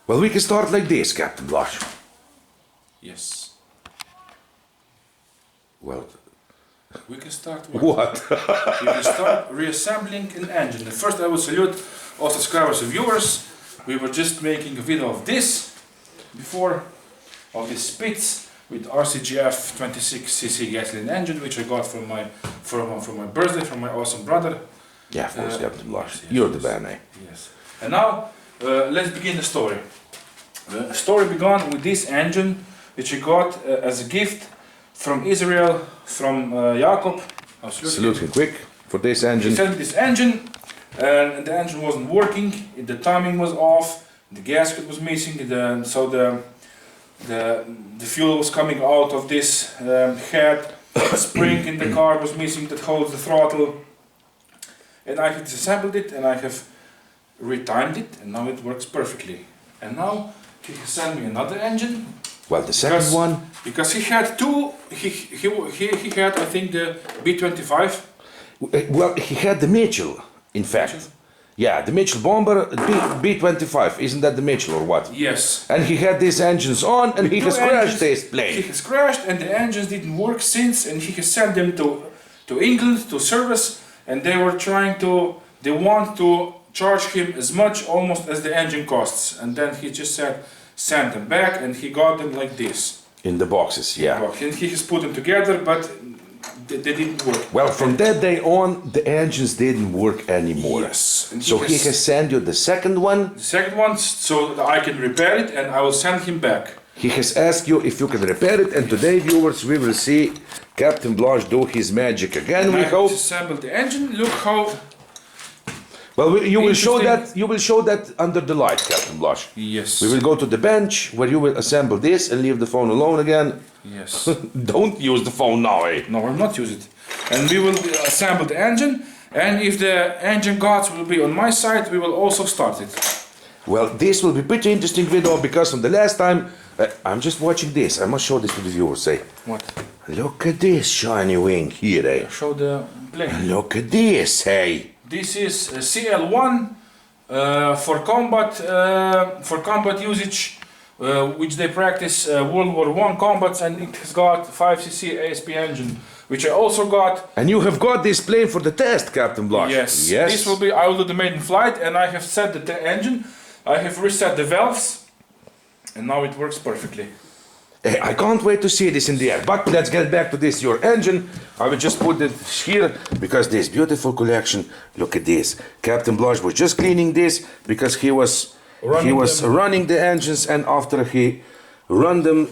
Well, we can start like this, Captain Blush. Yes. Well, We can start what? We can start reassembling an engine. And first I will salute all subscribers and viewers. We were just making a video of this before, of this Spitz with RCGF 26cc gasoline engine, which I got from my birthday from my awesome brother. Yeah, of course, Captain Blush. Yes, You're yes. the man, eh? Yes. And now let's begin the story. The story began with this engine, which I got as a gift from Israel, from Jakob. Salute him quick for this He engine. sent me this engine, and the engine wasn't working. The timing was off. The gasket was missing. So the fuel was coming out of this head. The spring in the car was missing that holds the throttle. And I have disassembled it, and I have retimed it, and now it works perfectly. And now he has sent me another engine. Well, the second one. Because he had two. He had, I think, the B25. Well, he had the Mitchell, in fact. Mitchell? Yeah, the Mitchell Bomber B25. Isn't that the Mitchell or what? Yes. And he had these engines on, and he Two has crashed engines. this He plane. has crashed, and the engines didn't work since, and he has sent them to England to service, and they were trying to. They want to charge him as much almost as the engine costs, and then he just said send them back, and he got them like this. In the boxes, yeah. And he has put them together, but they didn't work. Well, from that day on, the engines didn't work anymore. Yes. And So he has sent you the second one. the second one, so that I can repair it, and I will send him back. He has asked you if you can repair it, and today, viewers, we will see Captain Blanche do his magic again. And We I have hope. disassembled the engine. Look how. Well, you will show Interesting. that. You will show that under the light, Captain Blanche. Yes. We will go to the bench where you will assemble this and leave the phone alone again. Yes. Don't use the phone now, eh? No, I'll not use it. And we will assemble the engine, and if the engine guards will be on my side, we will also start it. Well, this will be pretty interesting video because from the last time, I'm just watching this. I must show this to the viewers, eh? What? Look at this shiny wing here, eh? Show the plane. Look at this, hey? This is a CL1 for combat usage, which they practice World War I combats, and it has got 5cc ASP engine, which I also got. And you have got this plane for the test, Captain Blanche. Yes. Yes. This will be. I will do the maiden flight, and I have set the engine. I have reset the valves, and now it works perfectly. Hey, I can't wait to see this in the air. But let's get back to this, your engine. I will just put it here because this beautiful collection. Look at this. Captain Blanche was just cleaning this because he was running the engines, and after he run them,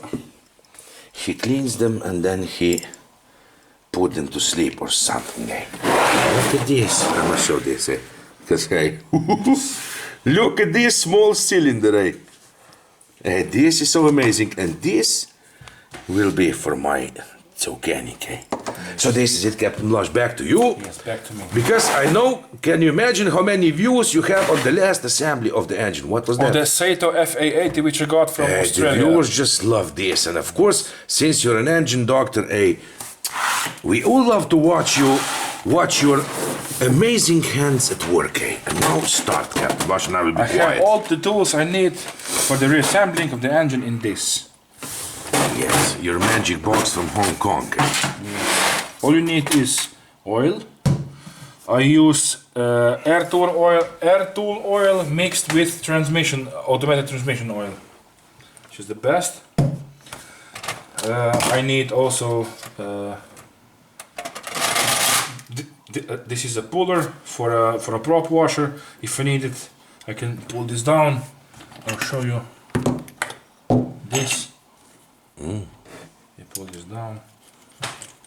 he cleans them and then he put them to sleep or something. Eh? Look at this. I must show this. Eh? Because hey, look at this small cylinder. Eh? This is so amazing, and this will be for my organic. Eh? So this is it, Captain Blanche. Back to you. Yes, back to me. Because I know, can you imagine how many views you have on the last assembly of the engine? What was that? The Saito FA80, which I got from The Australia. viewers just love this, and of course, since you're an engine doctor, we all love to watch your amazing hands at work. And now start, Captain Blanche, and I will be I have quiet. all the tools I need for the reassembling of the engine in this. Yes, your magic box from Hong Kong. All you need is oil. I use air tool oil mixed with automated transmission oil, which is the best. I need also this is a puller for a prop washer. If I need it, I can pull this down. I'll show you this. You pull this down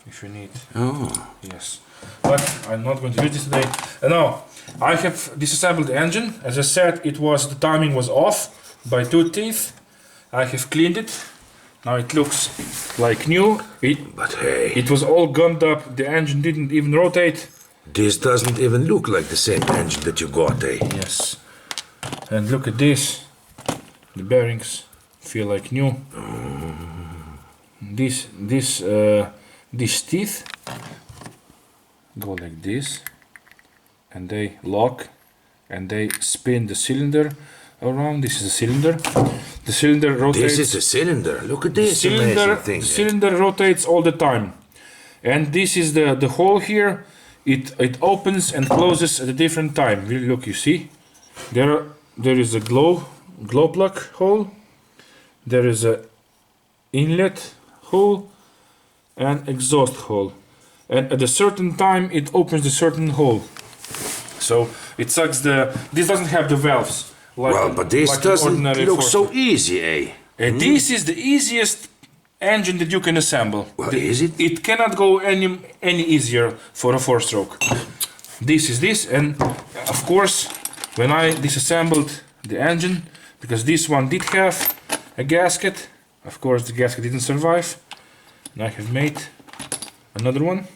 if you need. Oh. Yes, but I'm not going to use this today. Now I have disassembled the engine. As I said, the timing was off by 2 teeth. I have cleaned it. Now it looks like new. But hey, It was all gummed up. The engine didn't even rotate. this doesn't even look like the same engine that you got, eh? Yes, and look at this. The bearings feel like new. These teeth go like this, and they lock, and they spin the cylinder. around. This is the cylinder. The cylinder rotates. This is the cylinder. Look at this amazing thing. The cylinder rotates all the time. And this is the hole here. It opens and closes at a different time. Look, you see? There is a glow plug hole. There is a inlet hole and exhaust hole. And at a certain time it opens a certain hole. So it sucks this doesn't have the valves. Well, but this doesn't look so easy, eh? And this is the easiest engine that you can assemble. Well, is it? It cannot go any easier for a 4-stroke. This is this, and of course, when I disassembled the engine, because this one did have a gasket, of course the gasket didn't survive, and I have made another one.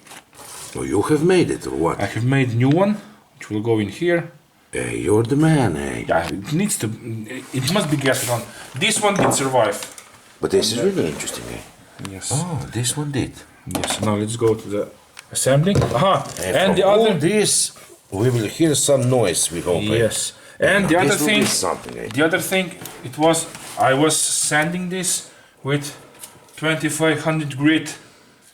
Oh, you have made it, or what? I have made a new one, which will go in here. Hey, you're the man, eh? Yeah, it must be gasket on. This one did survive. But this is really interesting, eh? Yes. Oh, this one did. Yes, now let's go to the assembling. Aha! And the other this, we will hear some noise, we hope. Yes. And the other thing, eh? it was, I was sanding this with 2500 grit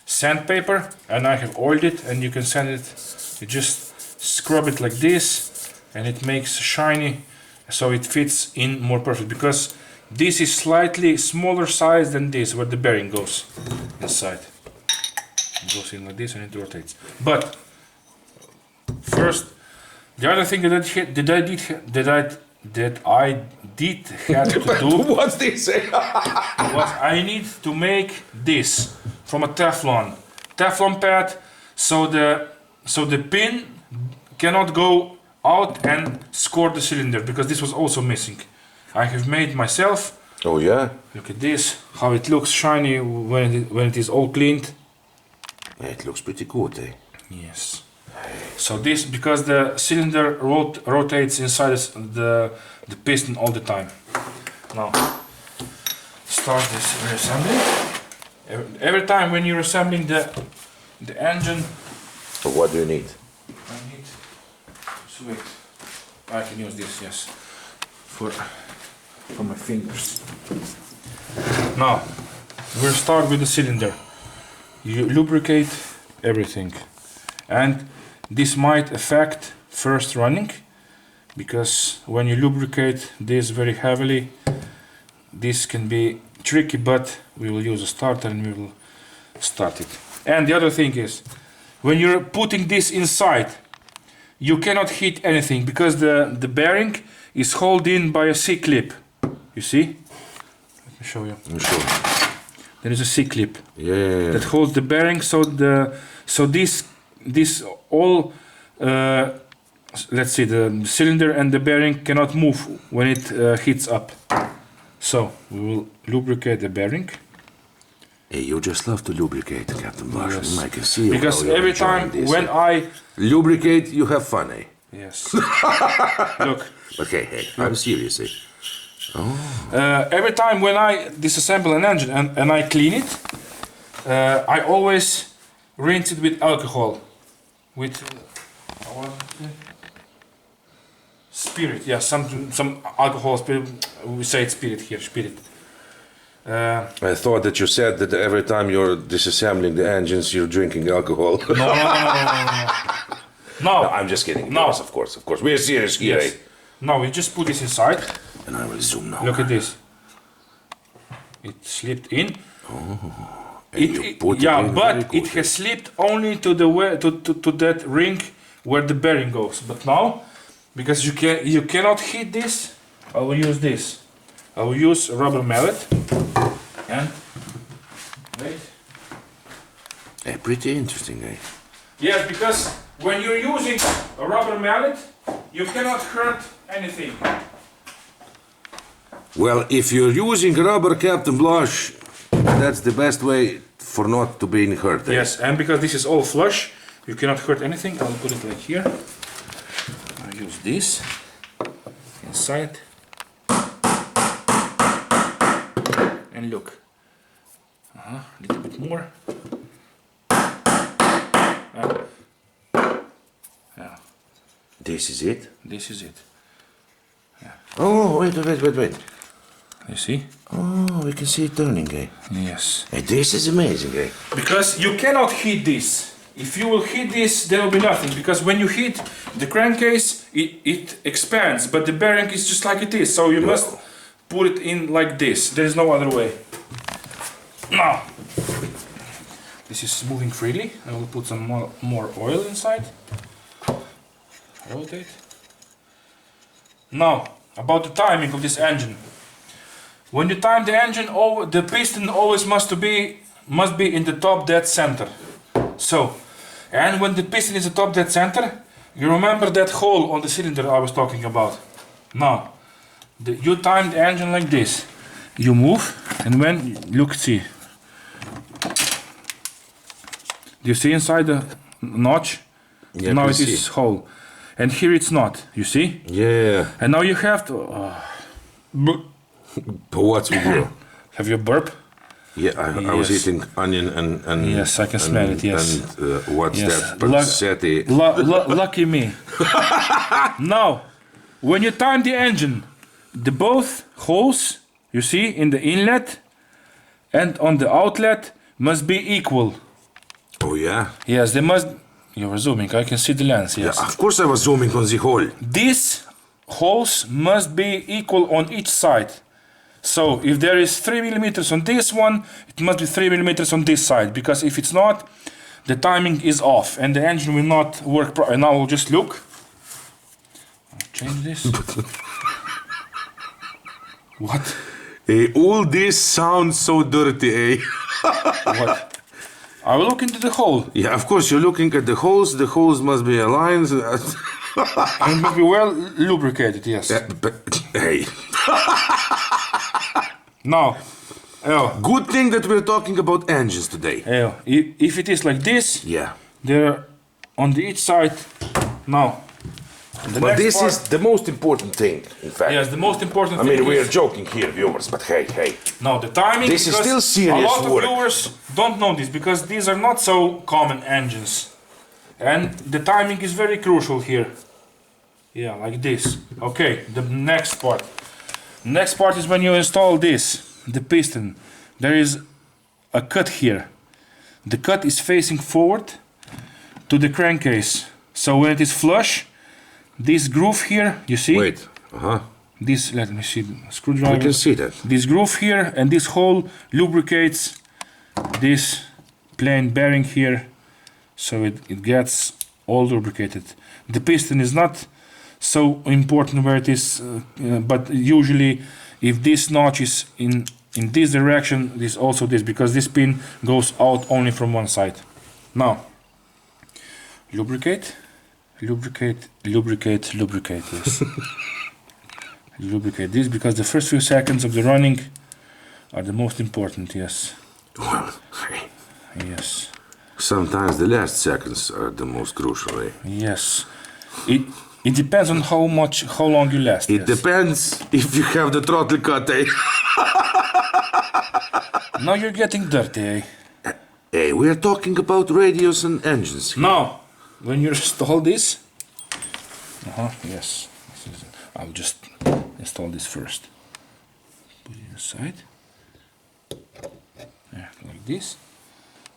sandpaper, and I have oiled it, and you can sand it, you just scrub it like this, and it makes shiny, so it fits in more perfect, because this is slightly smaller size than this, where the bearing goes inside. It goes in like this and it rotates. But first, the other thing that I did have to do What's this? was I need to make this from a Teflon pad, so the pin cannot go out and score the cylinder, because this was also missing. I have made myself. Oh yeah? Look at this, how it looks shiny when it is all cleaned. Yeah, it looks pretty good, eh? Yes. So this, because the cylinder rotates inside the piston all the time. Now, start this reassembly. Every time when you're assembling the engine. So what do you need? I need sweet. I can use this, yes, for my fingers. Now, we'll start with the cylinder. You lubricate everything, and this might affect first running, because when you lubricate this very heavily, this can be tricky, but we will use a starter and we will start it. And the other thing is, when you're putting this inside, you cannot hit anything, because the bearing is held in by a C-clip. You see? Let me show you. I'm sure. There is a C-clip that holds the bearing, so this all let's see, the cylinder and the bearing cannot move when it heats up. So we will lubricate the bearing. Hey, you just love to lubricate, Captain Blasch. Yes. I can see you. Because every time when I lubricate, you have fun, eh? Yes. Look. Okay, hey, I'm serious, eh? Every time when I disassemble an engine and I clean it, I always rinse it with alcohol, with spirit. Yeah, some alcohol. Spirit. We say it's spirit here. Spirit. I thought that you said that every time you're disassembling the engines, you're drinking alcohol. No, I'm just kidding. No, of course. We're serious here, yes. eh? No, we just put this inside. And I will zoom now. Look at this. It slipped in. It has slipped only to that ring where the bearing goes. But now, because you cannot hit this, I will use this. I will use a rubber mallet. And wait. Pretty interesting, eh? Yes, because when you're using a rubber mallet, you cannot hurt anything. Well, if you're using rubber, Captain Blasch, that's the best way for not to being hurt. Eh? Yes, and because this is all flush, you cannot hurt anything. I'll put it like here. I'll use this inside. And look. A little bit more. This is it? This is it. Oh, wait. You see? Oh, we can see it turning, eh? Yes. Hey, this is amazing, eh? Because you cannot heat this. If you will heat this, there will be nothing. Because when you heat the crankcase, it expands, but the bearing is just like it is. So you must put it in like this. There is no other way. Now, this is moving freely. I will put some more oil inside. Rotate. Now, about the timing of this engine. When you time the engine, the piston always must be in the top dead center. So, and when the piston is the top dead center, you remember that hole on the cylinder I was talking about. Now, you time the engine like this. You move, and when look, see. Do you see inside the notch? Yeah, now it is hole, and here it's not. You see? Yeah. And now you have to. But what's with you? Have you burp? Yeah, I was eating onion and yes, I can smell it. Yes. And what's that? Pancetta. Lucky me. Now, when you time the engine, the both holes you see in the inlet and on the outlet must be equal. Oh yeah. Yes, they must. You were zooming. I can see the lens. Yes. Yeah, of course I was zooming on the hole. These holes must be equal on each side. So if there is 3 millimeters on this one, it must be 3 millimeters on this side, because if it's not, the timing is off and the engine will not work properly. Now we'll just look. I'll change this. What? Hey, all this sounds so dirty, eh? What? I will look into the hole. Yeah, of course you're looking at the holes. The holes must be aligned. And it must be well lubricated, yes. Yeah, but hey. Now, Good thing that we're talking about engines today. if it is like this, Yeah. they're on the each side. Now, But this is the most important thing, in fact. yes, the most important I thing mean, we are is, joking here, viewers, but hey. now the timing. This is because still serious a lot work. of viewers don't know this because these are not so common engines, and the timing is very crucial here. Yeah, like this. Okay, the next part. Next part is when you install this, the piston. There is a cut here. The cut is facing forward to the crankcase. So when it is flush, this groove here, you see? Wait. This, let me see, screwdriver. We can see that. This groove here and this hole lubricates this plain bearing here, so it gets all lubricated. The piston is not so important where it is, but usually if this notch is in this direction, this also this, because this pin goes out only from one side. Now, lubricate, yes. Lubricate this, because the first few seconds of the running are the most important, yes. Well, hey. Yes. Sometimes the last seconds are the most crucial, eh? Yes. It depends on how long you last. It depends if you have the throttle cut, eh? Now you're getting dirty, eh? Hey, we are talking about radios and engines. Now, when you install this, yes, I'll just install this first. Put it inside, yeah, like this.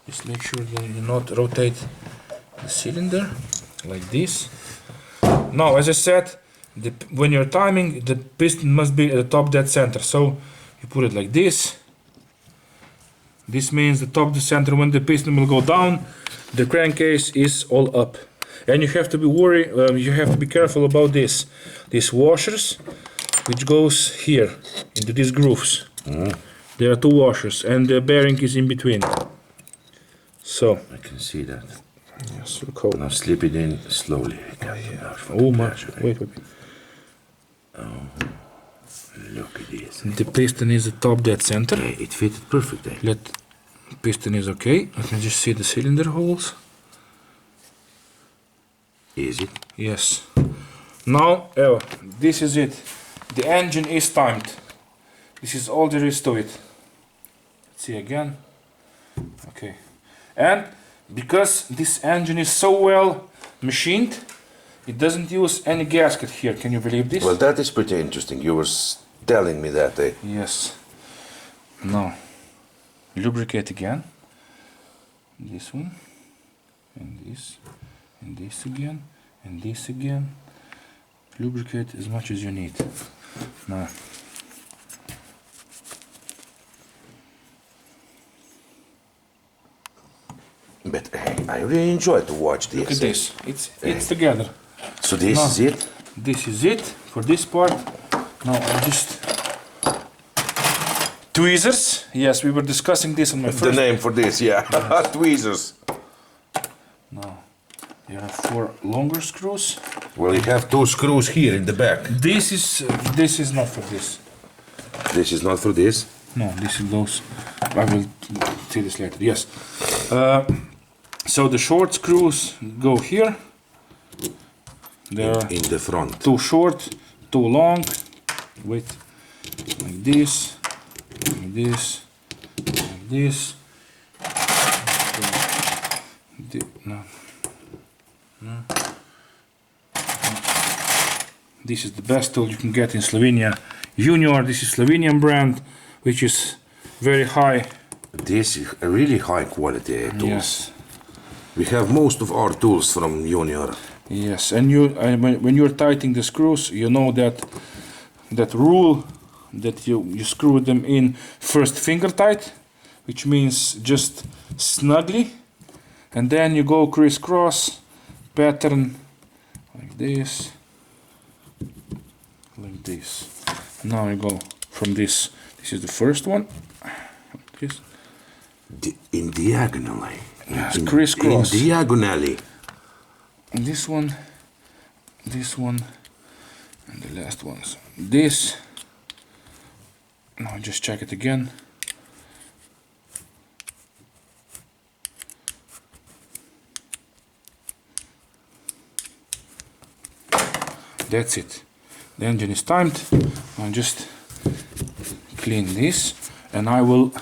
Just make sure that you not rotate the cylinder like this. Now, as I said, when you're timing, the piston must be at the top dead center. So you put it like this. This means the top dead center. When the piston will go down, the crankcase is all up. And you have to be you have to be careful about this. These washers, which goes here into these grooves. There are two washers, and the bearing is in between. So I can see that. yes, look how. Now slip it in slowly. Oh my! Wait. Oh, look at this. The piston is the top dead center. Hey, it fitted perfect, eh? Piston is okay. I can just see the cylinder holes. Is it? Yes. Now, this is it. The engine is timed. This is all there is to it. Let's see again. Okay. And because this engine is so well machined, It doesn't use any gasket here. Can you believe this? Well, that is pretty interesting. You were telling me that, eh? Yes. Now, lubricate again. This one, and this again, and this again. Lubricate as much as you need. Now, but hey, I really enjoy to watch this. look at this. It's together. So this Now, is it? This is it for this part. Now I just tweezers. Yes, we were discussing this on my The first. name for this, yeah. Tweezers. Now you have 4 longer screws. Well, you have 2 screws here in the back. This is not for this. This is not for this. No, this is those. I will see this later. Yes. So the short screws go here. They're In the front. too short, too long. Wait, like this, like this, like this. No. No. This is the best tool you can get in Slovenia. Junior, this is Slovenian brand, which is very high. This is a really high quality tools. Yes. We have most of our tools from Junior. Yes, and when you're tightening the screws, you know that rule that you screw them in first finger tight, which means just snugly, and then you go crisscross pattern like this, like this. Now you go from this. This is the first one. Like this. In diagonally. Yes, crisscross. In diagonally. And this one, and the last ones. This. Now just check it again. That's it. The engine is timed. I'll just clean this, and I will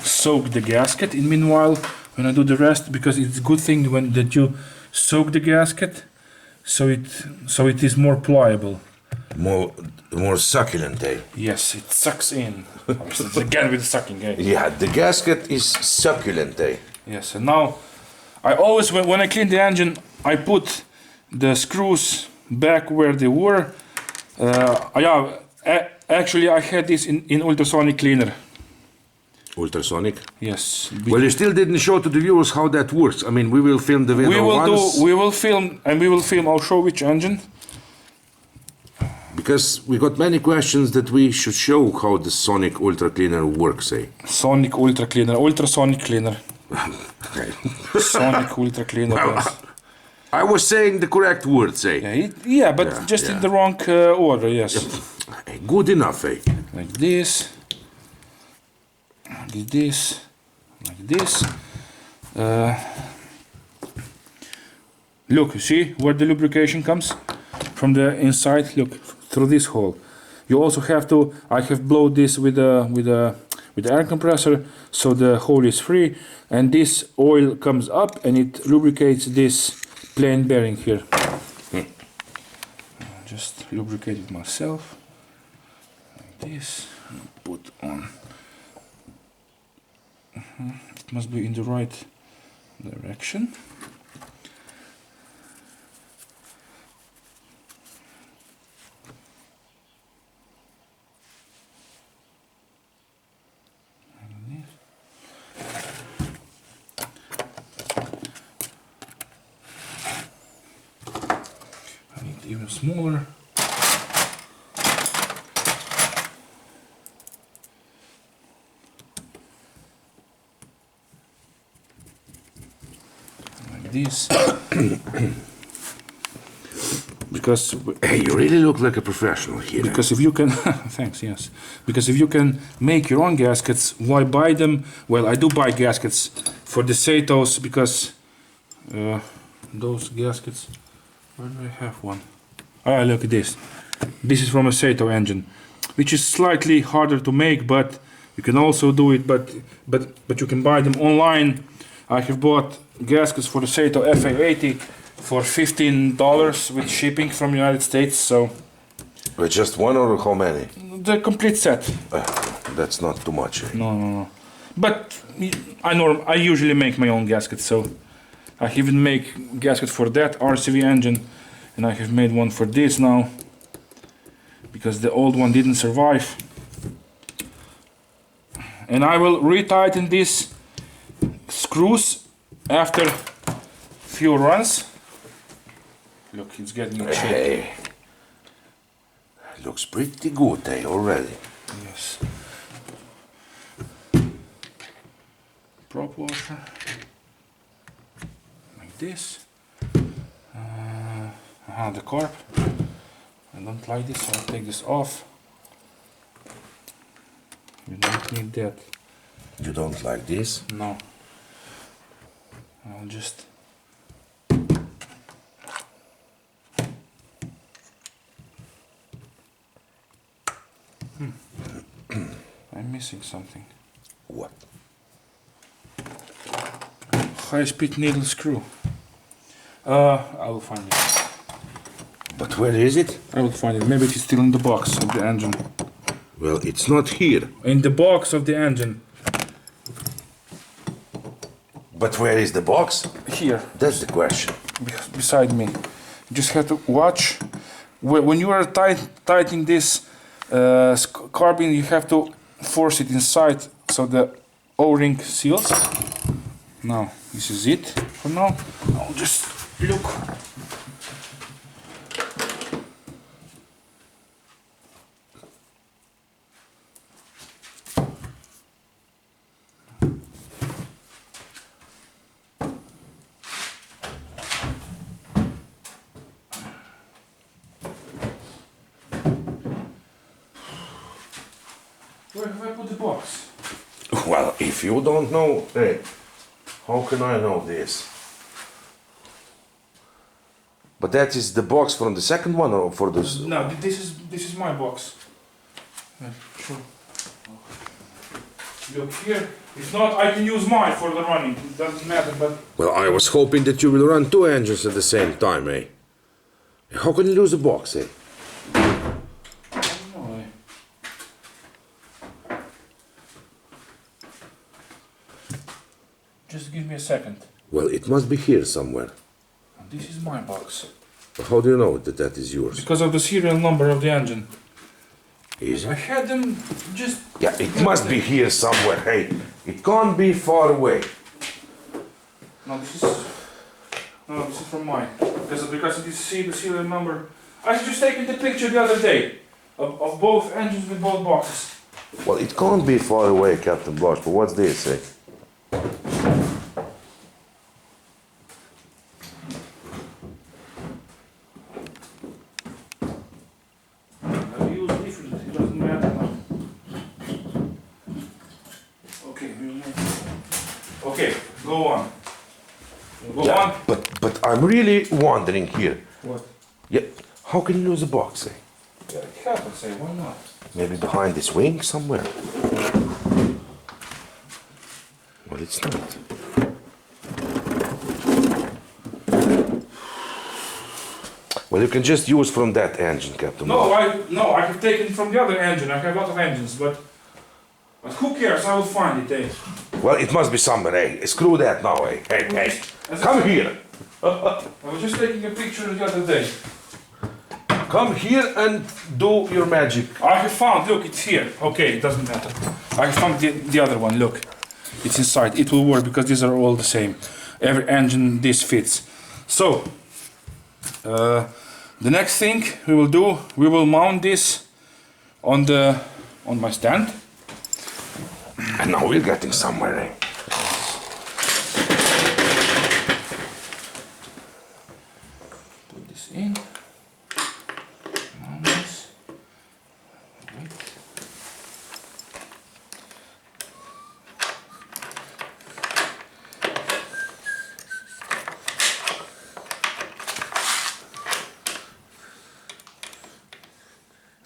soak the gasket in meanwhile when I do the rest, because it's a good thing that you soak the gasket so it is more pliable. More succulent, eh? Yes, it sucks in. Again with sucking, eh? Yeah, the gasket is succulent, eh? Yes, and now I always, when I clean the engine, I put the screws back where they were. Actually, I had this in ultrasonic cleaner. Ultrasonic? Yes. Well, you still didn't show to the viewers how that works. I mean, we will film the video once. We will film. I'll show which engine. Because we got many questions that we should show how the Sonic Ultra Cleaner works, eh? Sonic Ultra Cleaner, ultrasonic cleaner. Sonic Ultra Cleaner. Yes. I was saying the correct words, eh? Yeah, but just in the wrong order. Yes. Good enough, eh? Like this. Like this. Like this. Look, see where the lubrication comes from the inside. Look through this hole. You also have to. I have blown this with the air compressor, so the hole is free, and this oil comes up and it lubricates this plain bearing here. Just lubricate it myself. Like this. Put on. It must be in the right direction. I need even smaller. This. Because hey, you really look like a professional here. Because if you can, thanks, yes. Because if you can make your own gaskets, why buy them? Well, I do buy gaskets for the Seitos because those gaskets. Where do I have one? Ah, look at this. This is from a Seito engine, which is slightly harder to make, but you can also do it. But you can buy them online. I have bought gaskets for the Seito FA80 for $15 with shipping from United States. So With just one or how many? the complete set. That's not too much. Eh? No. But I usually make my own gaskets, so I even make gasket for that RCV engine, and I have made one for this now because the old one didn't survive. And I will retighten these screws after few runs. Look, it's getting in shape. Hey, looks pretty good, eh, already. Yes. Prop washer. Like this. The carb. I don't like this, so I'll take this off. You don't need that. You don't like this? No. I'll just... I'm missing something. What? High-speed needle screw. I will find it. But where is it? I will find it. Maybe it is still in the box of the engine. Well, it's not here. In the box of the engine. But where is the box? Here. That's the question. Beside me. You just have to watch. When you are tightening this carbine, you have to force it inside so the O-ring seals. Now, this is it for now. I'll just look. Where have I put the box? Well, if you don't know, hey, how can I know this? But that is the box from the second one or for this? No, this is my box. Yeah, sure. Look here. If not, I can use mine for the running. It doesn't matter, but Well, I was hoping that you will run two engines at the same time, eh? How can you lose a box, eh? I don't know. Just give me a second. Well, it must be here somewhere. This is my box. But how do you know that that is yours? Because of the serial number of the engine. Is I it? had them just... Yeah, it must be here somewhere, hey. It can't be far away. No, this is from mine. Because it is the serial number. I just taken the picture the other day of both engines with both boxes. Well, it can't be far away, Captain Blush, but what's this, eh? I use different, it doesn't matter now. Okay, okay, go on. Go on. But I'm really wondering here. What? Yeah, how can you lose a box, eh? Yeah, it happens, eh? Why not? Maybe behind this wing somewhere? Well, it's not. Well, you can just use from that engine, Captain. No, I have taken from the other engine. I have a lot of engines, but who cares? I will find it, eh? Well, it must be somewhere, eh? Screw that now, eh? Hey, come here. I was just taking a picture the other day. Come here and do your magic. I have found, look, it's here. Okay, it doesn't matter. I have found the other one, look. It's inside. It will work because these are all the same. Every engine, this fits. So, the next thing we will do, we will mount this on my stand. And now we're getting somewhere, eh? Put this in. Mount this. Wait.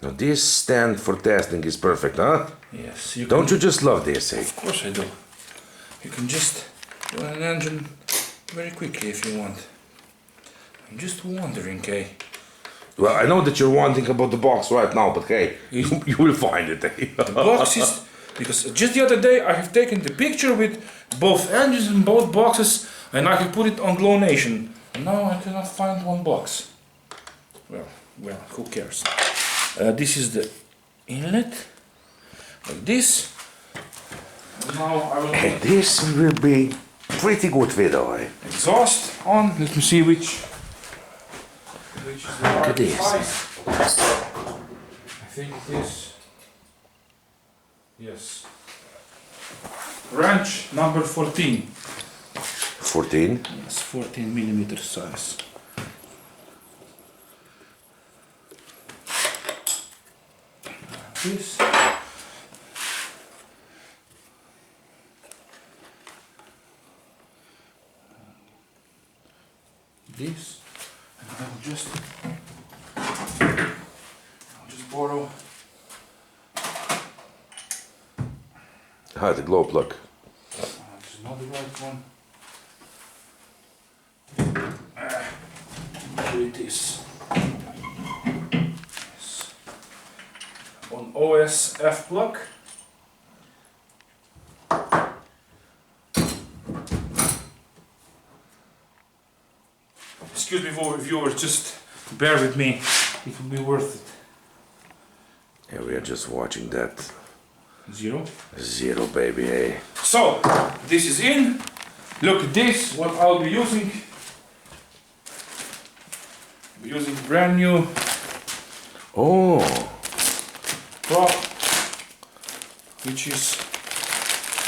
Now this stand for testing is perfect, huh? Yes. Don't you just love this, eh? Of course I do. You can just run an engine very quickly if you want. I'm just wondering, eh? Well, I know that you're wondering about the box right now, but hey, you will find it. The box is, because just the other day I have taken the picture with both engines and both boxes and I have put it on Glow Nation. And now I cannot find one box. Well, who cares? This is the inlet, like this. Now I will And this will be pretty good video, eh? exhaust on. Let me see which is the Look at right this. size. I think it is. Yes. Wrench number 14. 14. Yes, 14 millimeter size. This. This. And I'll just borrow. Ah, the glow plug. This is not the right one. Here it is. Yes. On OS F plug. Excuse me, viewers, just bear with me. It will be worth it. Yeah, we are just watching that. 0. 0, baby, eh? So, this is in. Look at this, what I'll be using. I'm using brand new Oh, prop, which is,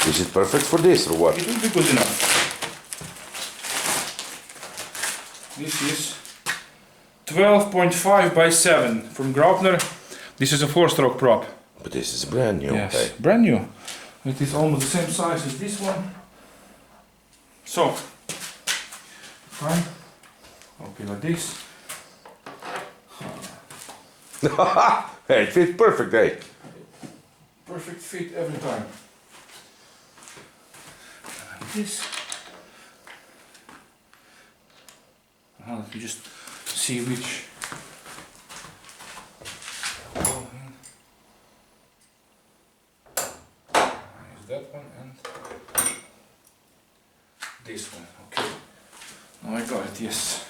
is it perfect for this or what? it will be good enough. This is 12.5 by 7 from Graupner. This is a 4-stroke prop. But this is brand new, Yes, eh? brand new. It is almost the same size as this one. So, fine. Okay, like this. Hey, it fits perfect, eh? Perfect fit every time. Like this. Now let me just see which. Is that one and this one. Okay. Now I got it. Yes.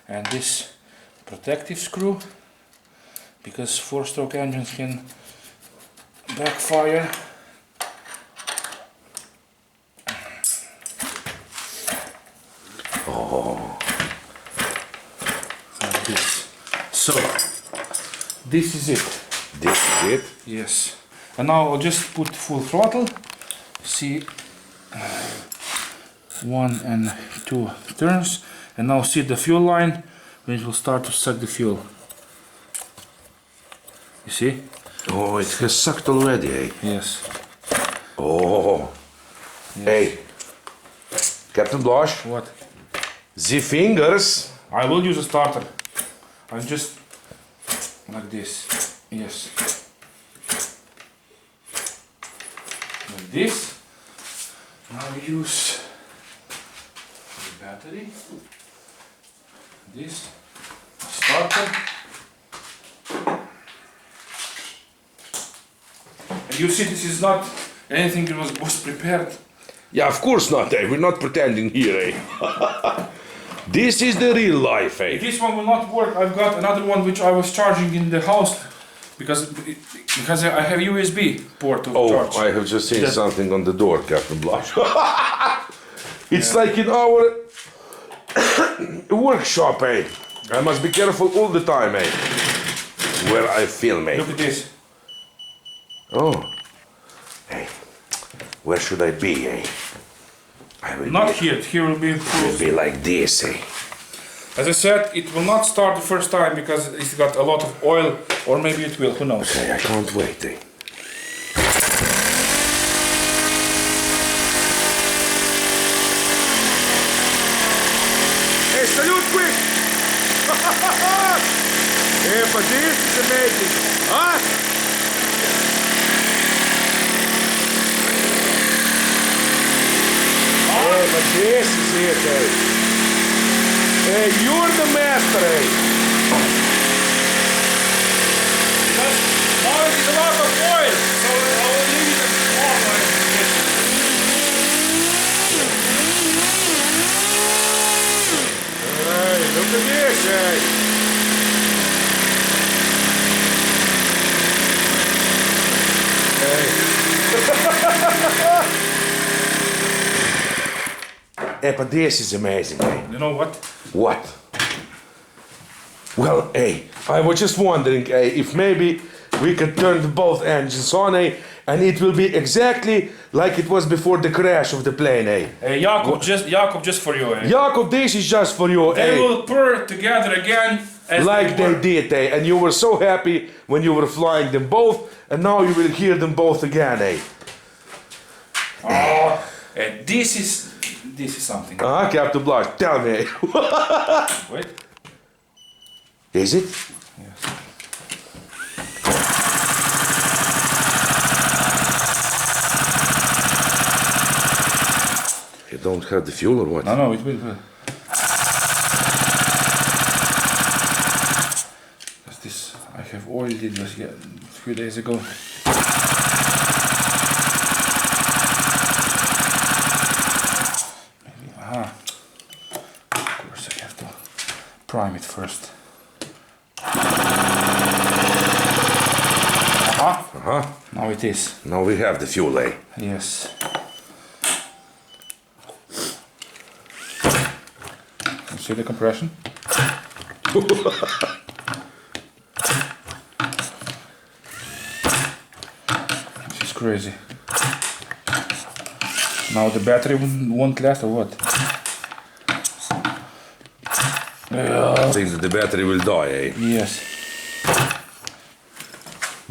And this protective screw, because 4-stroke engines can backfire. Oh, Like this. So, this is it. this is it? Yes. And now I'll just put full throttle. See, 1 and 2 turns. And now see the fuel line when it will start to suck the fuel. You see? Oh, it has sucked already, eh? Yes. Oh, Yes. hey, Captain Blush, What? the fingers. I will use a starter. I'm just like this. Yes. Like this. Now we use the battery. This starter. And you see, this is not anything that was prepared. Yeah, of course not, eh? We're not pretending here, eh? This is the real life, eh? This one will not work. I've got another one which I was charging in the house because I have USB port to charge. Oh, I have just seen That- something on the door, Captain Blush. It's like in our workshop, eh? I must be careful all the time, eh? Where I film, eh? Look at this. Oh, hey, where should I be, eh? I will Not be, here. Here will be will full. be like this, eh? As I said, it will not start the first time because it's got a lot of oil, or maybe it will. Who knows? Okay, I can't wait, eh? but this is amazing. Huh? Hey, but this is it, hey. Hey, you're the master, hey. Now it is a lot of oil, so I will leave it warm when it Hey, look at this, hey. Hey, but this is amazing, hey. You know what? What? Well, hey, I was just wondering, hey, if maybe we could turn both engines on, hey, and it will be exactly like it was before the crash of the plane, hey. Hey, Jakob, just for you, eh? Jakob, this is just for you, They hey. will purr together again as Like they were. did, hey, and you were so happy when you were flying them both, and now you will hear them both again, hey. Oh, this is something. Captain Blush, tell me. Wait. Is it? Yes. You don't have the fuel or what? No, it will. Because this, I have oiled it just a few days ago. Of course, I have to prime it first. Now it is. Now we have the fuel, eh? Yes. You see the compression? This is crazy. Now the battery won't last or what? I think that the battery will die, eh? Yes.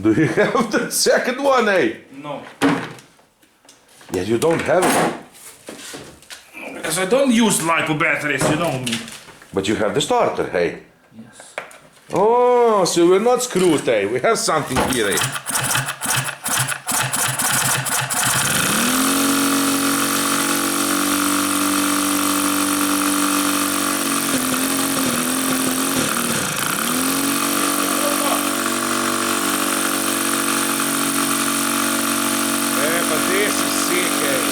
Do you have the second one, eh? No. Yes, you don't have it. Because I don't use LiPo batteries, you know me. But you have the starter, hey? Yes. Oh, so we're not screwed, eh? We have something here, eh? But this is sick, eh?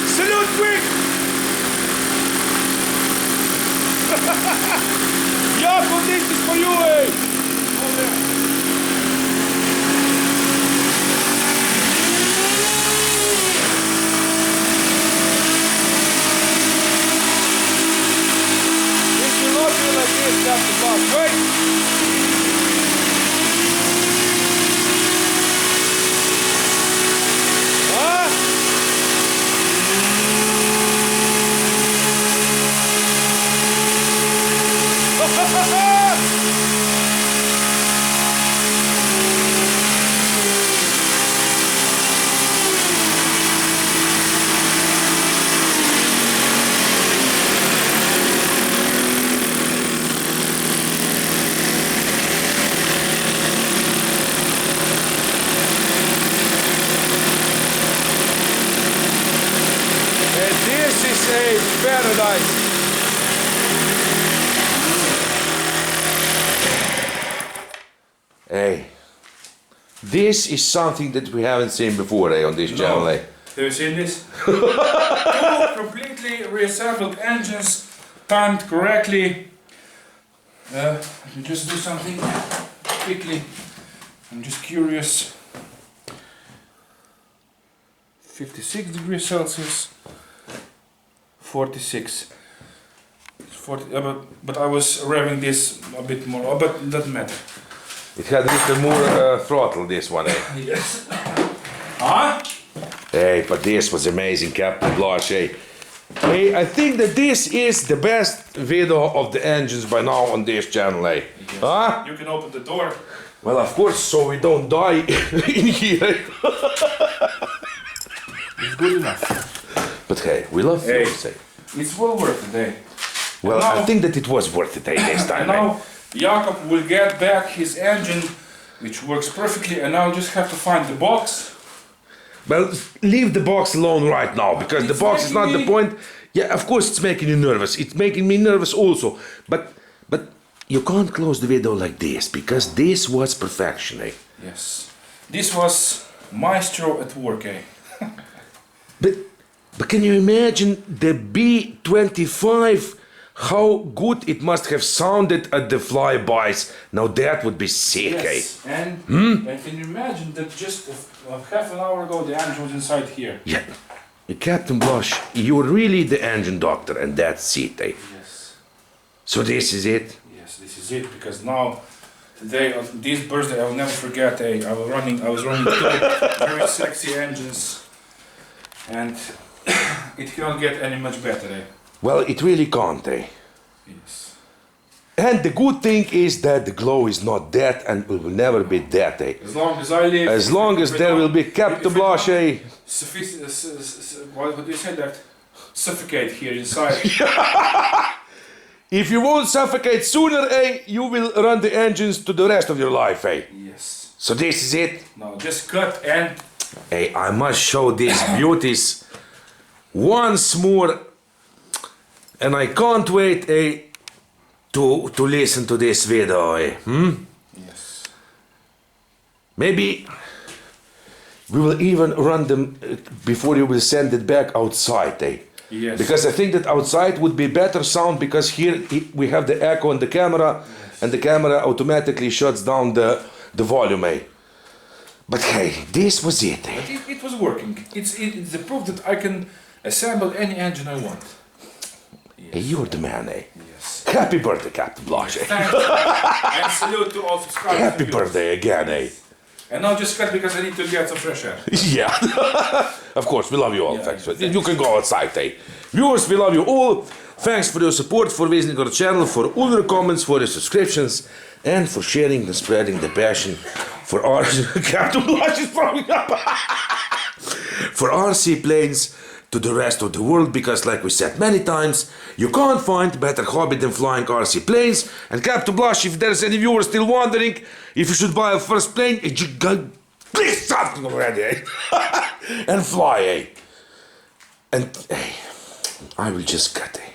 Salute quick! Jakob, this is for you, eh? This will not be like this, Captain Bob. Wait! Huh? And this is a paradise. Hey, this is something that we haven't seen before, eh, on this channel, eh? Have you seen this? Two completely reassembled engines, timed correctly. Let me just do something quickly. I'm just curious. 56 degrees Celsius, 46. It's 40, but I was revving this a bit more, but it doesn't matter. It had a little more throttle, this one, eh? Yes. Huh? Hey, but this was amazing, Captain Blush, eh? Hey, I think that this is the best video of the engines by now on this channel, eh? Yes. Huh? You can open the door. Well, of course, so we don't die in here. It's good enough. But hey, we love Hey. fuels, eh? It's well worth it, eh? Well, now- I think that it was worth it, eh, this time, And eh? now Jakob will get back his engine, which works perfectly, and now just have to find the box. Well, leave the box alone right now, because the It's box is not making the me- point. Yeah, of course it's making you nervous. It's making me nervous also. But you can't close the video like this, because this was perfection, eh? Yes. This was maestro at work, eh? But can you imagine the B-25? How good it must have sounded at the flybys. Now that would be sick, eh? Yes. And can you imagine that just half an hour ago the engine was inside here? Yeah. Captain Blush, you're really the engine doctor, and that's it, eh? Yes. So this is it? Yes, this is it, because now today, this birthday, I will never forget. I was running two very sexy engines, and it cannot get any much better. Well, it really can't, eh? Yes. And the good thing is that the glow is not dead and will never be dead, eh? As long as I live. As long as there will be Captain Blush, eh? What do you say that? Suffocate here inside. If you won't suffocate sooner, eh, you will run the engines to the rest of your life, eh? Yes. So this is it. Now just cut and. Hey, I must show these beauties once more, and I can't wait, eh, to listen to this video, eh? Yes. Maybe we will even run them before you will send it back outside, eh? Yes. Because I think that outside would be better sound, because here we have the echo on the camera, and the camera automatically shuts down the volume, eh? But hey, this was it, eh? But it was working. It's the proof that I can assemble any engine I want. Hey, you're the man, eh? Yes. Happy birthday, Captain Blush, eh? Thank you. And salute to all subscribers. Happy and viewers. birthday again, eh? And now just cut because I need to get some fresh air. Yeah. Of course, we love you all. Yeah, Thanks. thanks. You can go outside, eh? Viewers, we love you all. Thanks for your support, for visiting our channel, for all your comments, for your subscriptions, and for sharing and spreading the passion for our Captain Blush is throwing up. For RC planes to the rest of the world, because like we said many times, you can't find better hobby than flying RC planes. And Captain Blush, if there's any viewers still wondering if you should buy a first plane, you go please something already, eh? And fly, eh? And hey, I will just cut, eh?